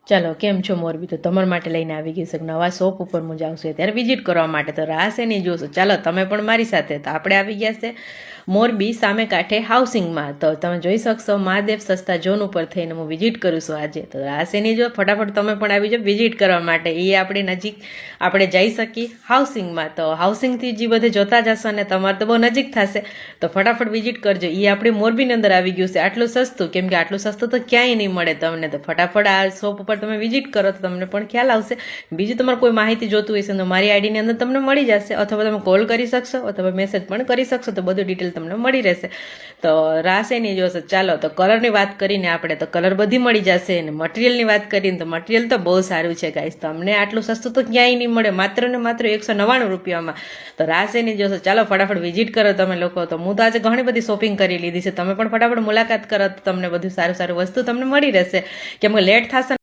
ચાલો કેમ છો મોરબી? તો તમારા માટે લઈને આવી ગઈ છે નવા શોપ ઉપર હું જાઉં છું ત્યારે વિઝિટ કરવા માટે. તો રાહ છે નહીં જોશો. ચાલો તમે પણ મારી સાથે. તો આપણે આવી ગયા છે મોરબી સામે કાંઠે હાઉસિંગમાં. તો તમે જોઈ શકશો મહાદેવ સસ્તા ઝોન ઉપર થઈને હું વિઝિટ કરું છું આજે. તો રાહ છે નહીં જો, ફટાફટ તમે પણ આવી જાઓ વિઝિટ કરવા માટે. એ આપણે નજીક આપણે જઈ શકીએ હાઉસિંગમાં. તો હાઉસિંગથી જે બધે જોતા જશો ને તમારે તો બહુ નજીક થશે. તો ફટાફટ વિઝિટ કરજો. એ આપણે મોરબીની અંદર આવી ગયું છે. આટલું સસ્તું, કેમ કે આટલું સસ્તું તો ક્યાંય નહીં મળે તમને. તો ફટાફટ આ શોપ ઉપર તમે વિઝિટ કરો તો તમને પણ ખ્યાલ આવશે. બીજું તમારે કોઈ માહિતી જોતું હશે તો મારી આઈડીની અંદર તમને મળી જશે, અથવા તમે કોલ કરી શકશો અથવા મેસેજ પણ કરી શકશો. તો બધું ડિટેલ તમને મળી રહેશે. તો રાસે નહીં જોશે. ચાલો તો કલરની વાત કરીને આપણે તો કલર બધી મળી જશે. અને મટીરિયલની વાત કરીને તો મટીરિયલ તો બહુ સારું છે ગાઈસ. તમને આટલું સસ્તું તો ક્યાંય નહીં મળે, માત્ર ને માત્ર 199 રૂપિયામાં. તો રાસે નહીં જોશો. ચાલો ફટાફટ વિઝિટ કરો તમે લોકો. તો હું તો આજે ઘણી બધી શોપિંગ કરી લીધી છે. તમે પણ ફટાફટ મુલાકાત કરો તો તમને બધું સારું સારું વસ્તુ તમને મળી રહેશે. કેમ કે લેટ થશે